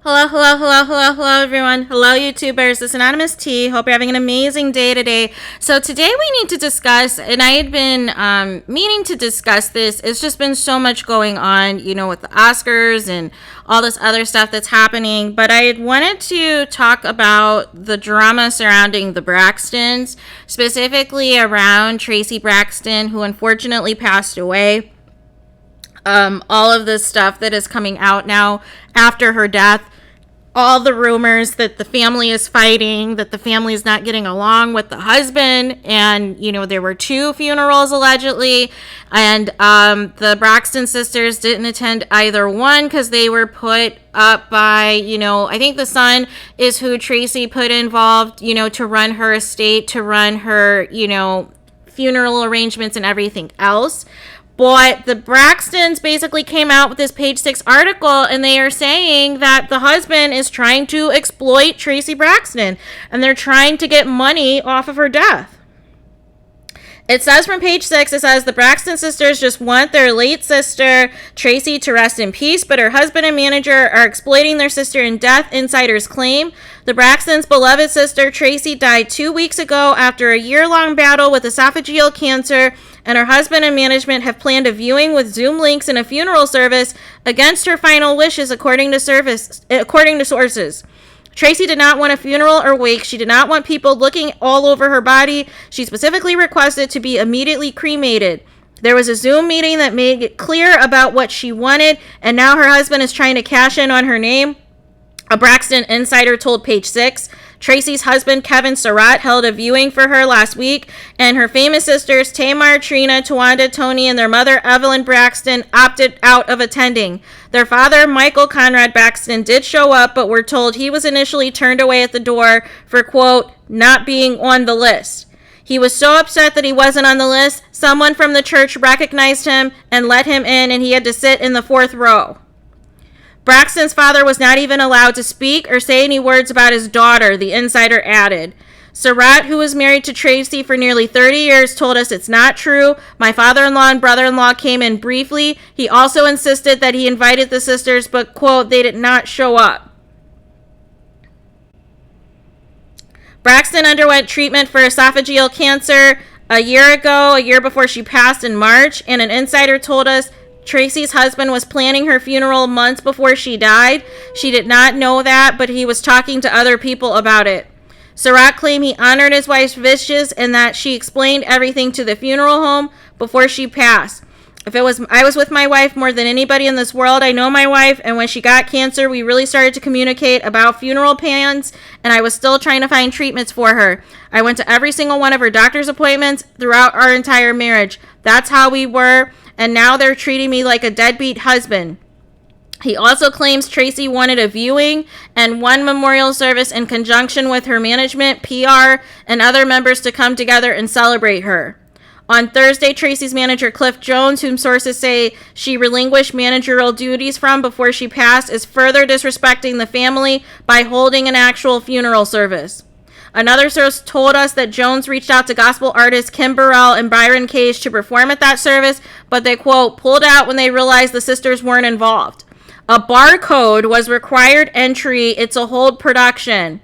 Hello, everyone. Hello, YouTubers. This is Anonymous T. Hope you're having an amazing day today. So today we need to discuss, and I had been meaning to discuss this. It's just been so much going on, with the Oscars and all this other stuff that's happening. But I had wanted to talk about the drama surrounding the Braxtons, specifically around Traci Braxton, who unfortunately passed away. All of this stuff that is coming out now after her death, all the rumors that the family is fighting, that the family is not getting along with the husband, and there were 2 funerals allegedly, and the Braxton sisters didn't attend either one because they were put up by, I think the son is who Traci put involved, to run her estate, to run her, funeral arrangements and everything else. But the Braxtons basically came out with this Page 6 article, and they are saying that the husband is trying to exploit Traci Braxton, and they're trying to get money off of her death. It says from Page 6, it says, the Braxton sisters just want their late sister, Traci, to rest in peace, but her husband and manager are exploiting their sister in death, insiders claim. The Braxtons' beloved sister, Traci, died 2 weeks ago after a year-long battle with esophageal cancer, and her husband and management have planned a viewing with Zoom links and a funeral service against her final wishes, according to sources. Traci did not want a funeral or wake. She did not want people looking all over her body. She specifically requested to be immediately cremated. There was a Zoom meeting that made it clear about what she wanted, and now her husband is trying to cash in on her name. A Braxton insider told Page 6. Traci's husband, Kevin Surratt, held a viewing for her last week, and her famous sisters, Tamar, Trina, Tawanda, Tony, and their mother, Evelyn Braxton, opted out of attending. Their father, Michael Conrad Braxton, did show up, but we're told he was initially turned away at the door for, quote, not being on the list. He was so upset that he wasn't on the list, someone from the church recognized him and let him in, and he had to sit in the 4th row. Braxton's father was not even allowed to speak or say any words about his daughter, the insider added. Surratt, who was married to Traci for nearly 30 years, told us it's not true. My father-in-law and brother-in-law came in briefly. He also insisted that he invited the sisters, but, quote, they did not show up. Braxton underwent treatment for esophageal cancer a year before she passed in March, and an insider told us Traci's husband was planning her funeral months before she died. She did not know that, but he was talking to other people about it. Surratt claimed he honored his wife's wishes and that she explained everything to the funeral home before she passed. I was with my wife more than anybody in this world. I know my wife, and when she got cancer, we really started to communicate about funeral plans, and I was still trying to find treatments for her. I went to every single one of her doctor's appointments throughout our entire marriage. That's how we were. And now they're treating me like a deadbeat husband. He also claims Traci wanted a viewing and one memorial service in conjunction with her management, PR, and other members to come together and celebrate her. On Thursday, Traci's manager, Cliff Jones, whom sources say she relinquished managerial duties from before she passed, is further disrespecting the family by holding an actual funeral service. Another source told us that Jones reached out to gospel artists Kim Burrell and Byron Cage to perform at that service, but they, quote, pulled out when they realized the sisters weren't involved. A barcode was required entry. It's a hold production.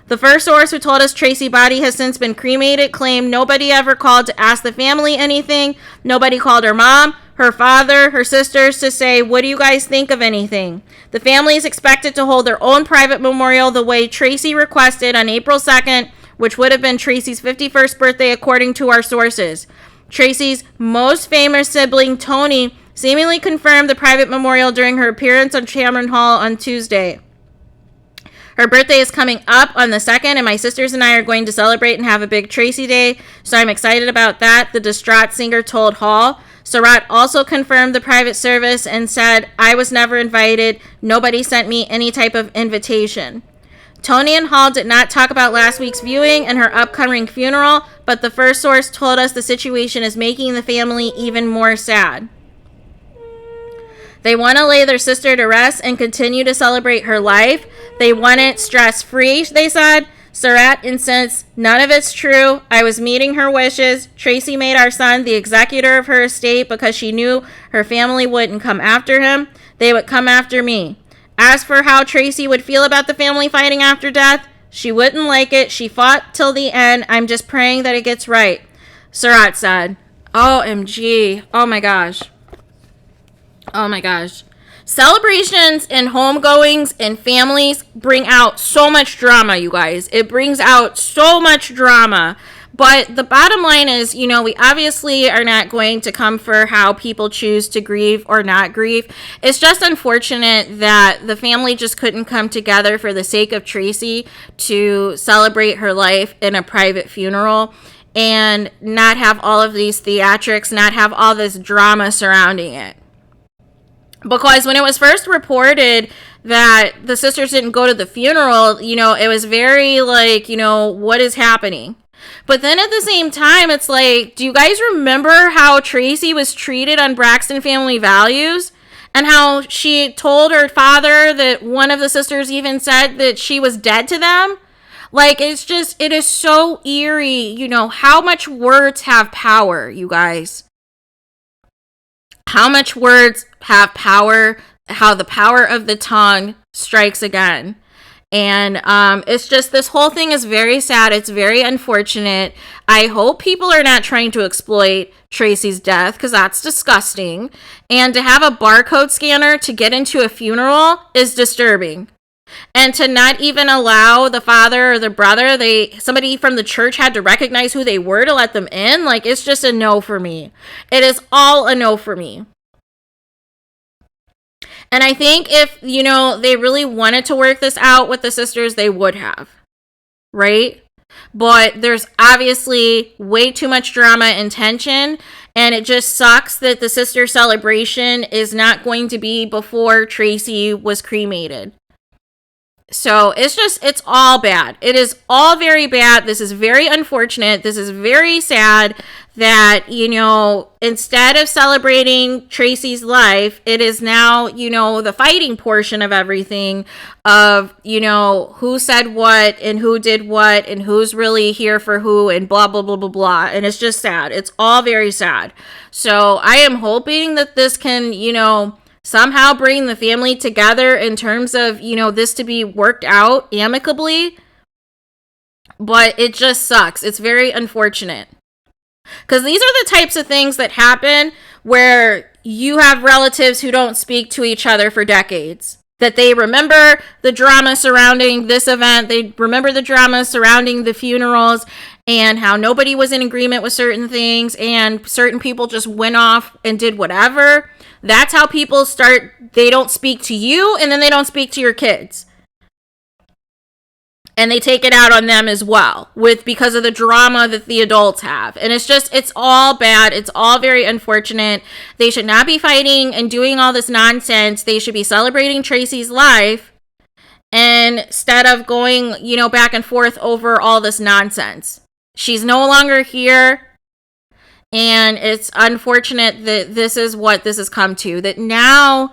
The first source who told us Traci's body has since been cremated claimed nobody ever called to ask the family anything. Nobody called her mom, her father, her sisters to say, what do you guys think of anything? The family is expected to hold their own private memorial the way Traci requested on April 2nd, which would have been Traci's 51st birthday according to our sources. Traci's most famous sibling, Tony, seemingly confirmed the private memorial during her appearance on Cameron Hall on Tuesday. Her birthday is coming up on the 2nd, and my sisters and I are going to celebrate and have a big Traci day, so I'm excited about that, the distraught singer told Hall. Surratt also confirmed the private service and said, I was never invited. Nobody sent me any type of invitation. Tony and Hall did not talk about last week's viewing and her upcoming funeral, but the first source told us the situation is making the family even more sad. They want to lay their sister to rest and continue to celebrate her life. They want it stress-free, they said. Surratt insists, none of it's true. I was meeting her wishes. Traci made our son the executor of her estate because she knew her family wouldn't come after him. They would come after me. As for how Traci would feel about the family fighting after death, she wouldn't like it. She fought till the end. I'm just praying that it gets right, Surratt said. OMG. Oh my gosh. Oh my gosh. Celebrations and homegoings and families bring out so much drama, you guys. It brings out so much drama. But the bottom line is, we obviously are not going to come for how people choose to grieve or not grieve. It's just unfortunate that the family just couldn't come together for the sake of Traci to celebrate her life in a private funeral and not have all of these theatrics, not have all this drama surrounding it. Because when it was first reported that the sisters didn't go to the funeral, it was very like, what is happening? But then at the same time, it's like, do you guys remember how Traci was treated on Braxton Family Values? And how she told her father that one of the sisters even said that she was dead to them? Like, it is so eerie, how much words have power, you guys. How much words have power, how the power of the tongue strikes again. And it's just, this whole thing is very sad. It's very unfortunate. I hope people are not trying to exploit Traci's death, because that's disgusting. And to have a barcode scanner to get into a funeral is disturbing. And to not even allow the father or the brother, somebody from the church had to recognize who they were to let them in. Like, it's just a no for me. It is all a no for me. And I think if, they really wanted to work this out with the sisters, they would have. Right? But there's obviously way too much drama and tension. And it just sucks that the sister celebration is not going to be before Traci was cremated. So it's all bad. It is all very bad. This is very unfortunate. This is very sad that, instead of celebrating Traci's life, it is now, the fighting portion of everything of, who said what and who did what and who's really here for who and blah, blah, blah, blah, blah. And it's just sad. It's all very sad. So I am hoping that this can, somehow bring the family together in terms of, this to be worked out amicably. But it just sucks. It's very unfortunate. Because these are the types of things that happen where you have relatives who don't speak to each other for decades. That they remember the drama surrounding this event. They remember the drama surrounding the funerals and how nobody was in agreement with certain things and certain people just went off and did whatever. That's how people start. They don't speak to you and then they don't speak to your kids. And they take it out on them as well because of the drama that the adults have. And it's all bad. It's all very unfortunate. They should not be fighting and doing all this nonsense. They should be celebrating Traci's life instead of going, back and forth over all this nonsense. She's no longer here. And it's unfortunate that this is what this has come to. That now,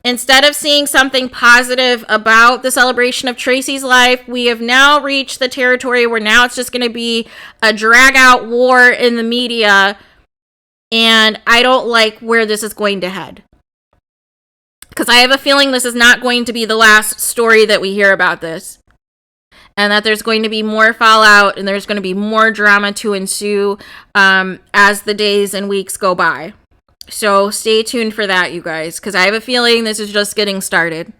instead of seeing something positive about the celebration of Traci's life, we have now reached the territory where now it's just going to be a drag-out war in the media. And I don't like where this is going to head. Because I have a feeling this is not going to be the last story that we hear about this. And that there's going to be more fallout and there's going to be more drama to ensue as the days and weeks go by. So stay tuned for that, you guys, because I have a feeling this is just getting started.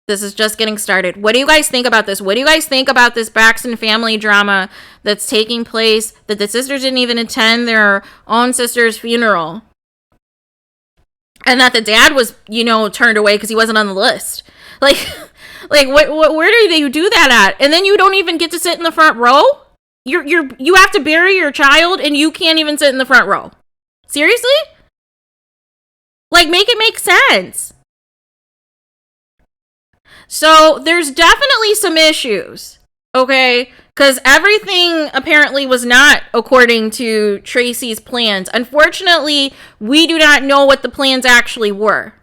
This is just getting started. What do you guys think about this? What do you guys think about this Braxton family drama that's taking place, that the sisters didn't even attend their own sister's funeral? And that the dad was, turned away because he wasn't on the list. Like, where do they do that at? And then you don't even get to sit in the front row? You have to bury your child and you can't even sit in the front row. Seriously? Like, make it make sense. So, there's definitely some issues, okay? Because everything apparently was not according to Traci's plans. Unfortunately, we do not know what the plans actually were.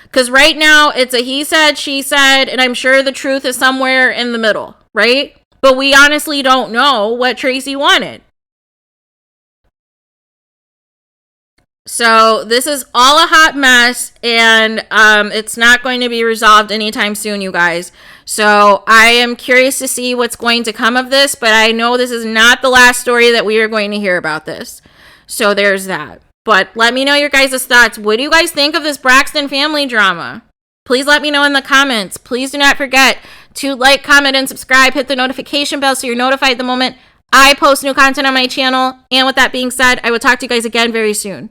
Because right now, it's a he said, she said, and I'm sure the truth is somewhere in the middle, right? But we honestly don't know what Traci wanted. So this is all a hot mess, and it's not going to be resolved anytime soon, you guys. So I am curious to see what's going to come of this, but I know this is not the last story that we are going to hear about this. So there's that. But let me know your guys' thoughts. What do you guys think of this Braxton family drama? Please let me know in the comments. Please do not forget to like, comment, and subscribe. Hit the notification bell so you're notified the moment I post new content on my channel. And with that being said, I will talk to you guys again very soon.